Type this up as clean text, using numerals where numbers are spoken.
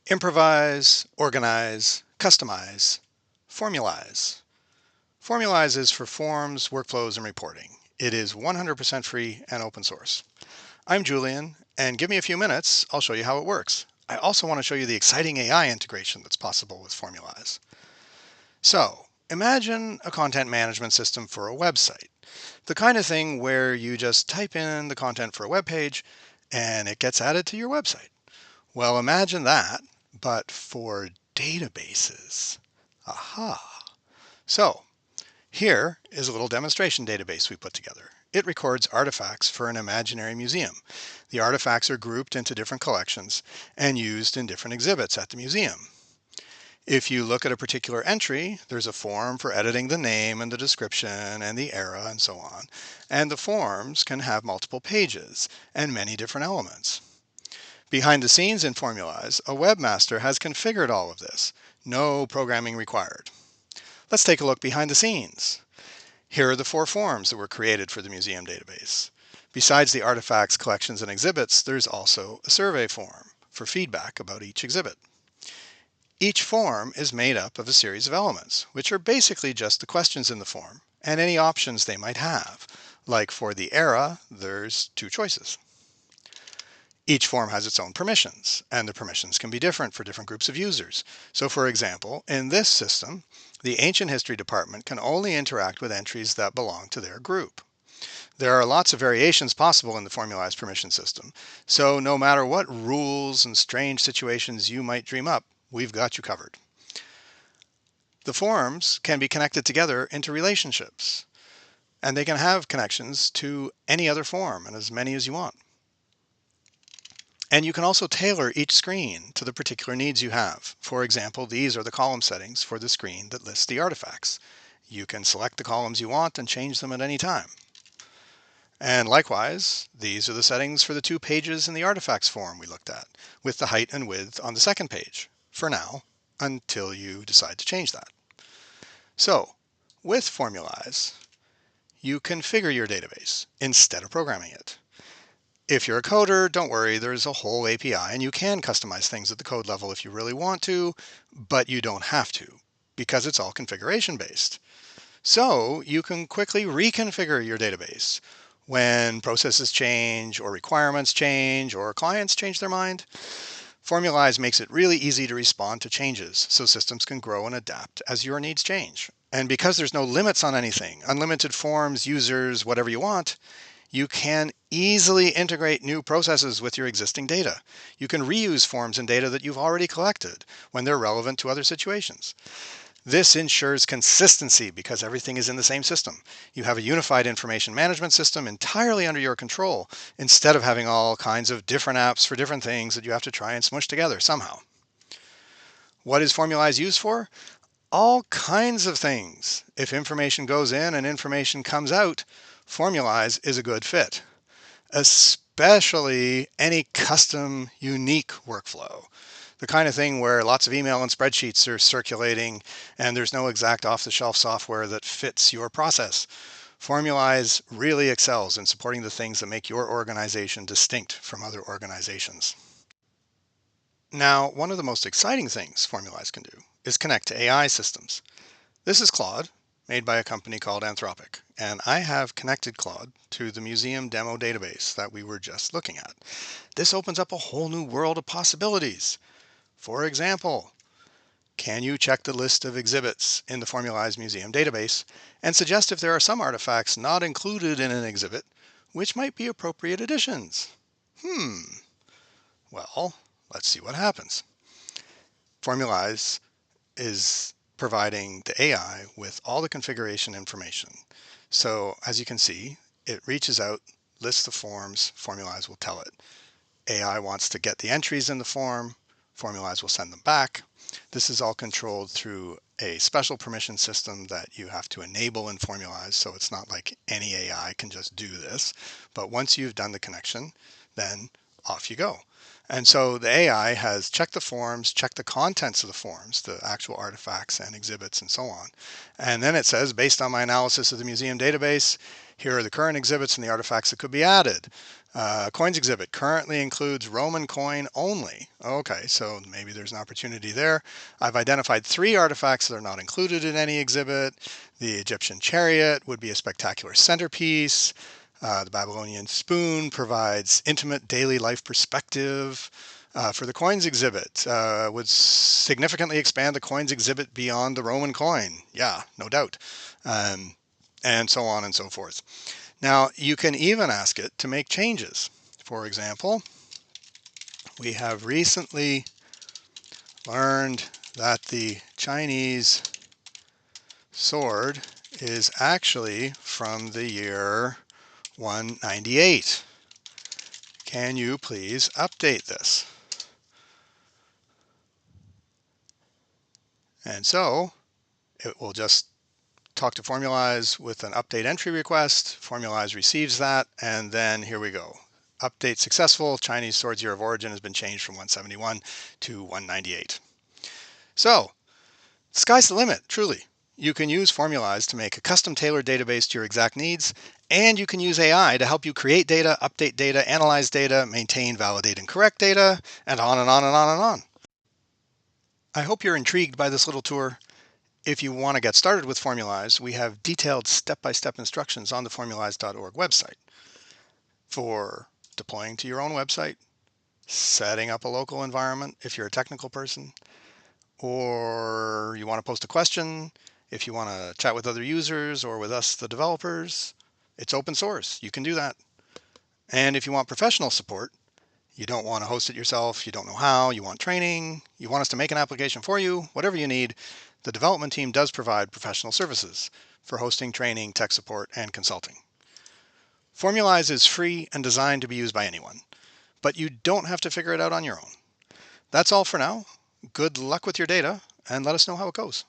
Improvise, organize, customize, Formulize. Formulize is for forms, workflows, and reporting. It is 100% free and open source. I'm Julian, and give me a few minutes, I'll show you how it works. I also want to show you the exciting AI integration that's possible with Formulize. So, imagine a content management system for a website. The kind of thing where you just type in the content for a web page and it gets added to your website. Well, imagine that, but for databases. Aha. So, here is a little demonstration database we put together. It records artifacts for an imaginary museum. The artifacts are grouped into different collections and used in different exhibits at the museum. If you look at a particular entry, there's a form for editing the name and the description and the era and so on. And the forms can have multiple pages and many different elements. Behind the scenes in Formulize, a webmaster has configured all of this. No programming required. Let's take a look behind the scenes. Here are the 4 forms that were created for the museum database. Besides the artifacts, collections, and exhibits, there's also a survey form for feedback about each exhibit. Each form is made up of a series of elements, which are basically just the questions in the form and any options they might have. Like for the era, there's 2 choices. Each form has its own permissions, and the permissions can be different for different groups of users. So for example, in this system, the Ancient History Department can only interact with entries that belong to their group. There are lots of variations possible in the Formulize permission system, so no matter what rules and strange situations you might dream up, we've got you covered. The forms can be connected together into relationships, and they can have connections to any other form and as many as you want. And you can also tailor each screen to the particular needs you have. For example, these are the column settings for the screen that lists the artifacts. You can select the columns you want and change them at any time. And likewise, these are the settings for the 2 pages in the artifacts form we looked at, with the height and width on the second page, for now, until you decide to change that. So, with Formulize, you configure your database instead of programming it. If you're a coder, don't worry, there's a whole API and you can customize things at the code level if you really want to, but you don't have to because it's all configuration based. So you can quickly reconfigure your database when processes change or requirements change or clients change their mind. Formulize makes it really easy to respond to changes so systems can grow and adapt as your needs change. And because there's no limits on anything, unlimited forms, users, whatever you want, you can easily integrate new processes with your existing data. You can reuse forms and data that you've already collected when they're relevant to other situations. This ensures consistency because everything is in the same system. You have a unified information management system entirely under your control instead of having all kinds of different apps for different things that you have to try and smush together somehow. What is Formulize used for? All kinds of things. If information goes in and information comes out, Formulize is a good fit, especially any custom, unique workflow. The kind of thing where lots of email and spreadsheets are circulating and there's no exact off-the-shelf software that fits your process. Formulize really excels in supporting the things that make your organization distinct from other organizations. Now, one of the most exciting things Formulize can do is connect to AI systems. This is Claude, made by a company called Anthropic, and I have connected Claude to the museum demo database that we were just looking at. This opens up a whole new world of possibilities. For example, can you check the list of exhibits in the Formulize museum database and suggest if there are some artifacts not included in an exhibit which might be appropriate additions? Well, let's see what happens. Formulize is providing the AI with all the configuration information. So as you can see, it reaches out, lists the forms, Formulize will tell it. AI wants to get the entries in the form, Formulize will send them back. This is all controlled through a special permission system that you have to enable in Formulize, so it's not like any AI can just do this. But once you've done the connection, then off you go. And so the AI has checked the forms, checked the contents of the forms, the actual artifacts and exhibits and so on. And then it says, based on my analysis of the museum database, here are the current exhibits and the artifacts that could be added. Coins exhibit currently includes Roman coin only. Okay, so maybe there's an opportunity there. I've identified 3 artifacts that are not included in any exhibit. The Egyptian chariot would be a spectacular centerpiece. The Babylonian spoon provides intimate daily life perspective. For the coins exhibit, would significantly expand the coins exhibit beyond the Roman coin. Yeah, no doubt. And so on and so forth. Now, you can even ask it to make changes. For example, we have recently learned that the Chinese sword is actually from the year 198. Can you please update this? And so it will just talk to Formulize with an update entry request. Formulize receives that, and then here we go. Update successful. Chinese sword's year of origin has been changed from 171 to 198. So, sky's the limit, truly. You can use Formulize to make a custom tailored database to your exact needs, and you can use AI to help you create data, update data, analyze data, maintain, validate, and correct data, and on and on and on and on. I hope you're intrigued by this little tour. If you want to get started with Formulize, we have detailed step-by-step instructions on the Formulize.org website for deploying to your own website, setting up a local environment if you're a technical person, or you want to post a question, if you want to chat with other users or with us, the developers. It's open source. You can do that. And if you want professional support, you don't want to host it yourself, you don't know how, you want training, you want us to make an application for you, whatever you need, the development team does provide professional services for hosting, training, tech support, and consulting. Formulize is free and designed to be used by anyone, but you don't have to figure it out on your own. That's all for now. Good luck with your data, and let us know how it goes.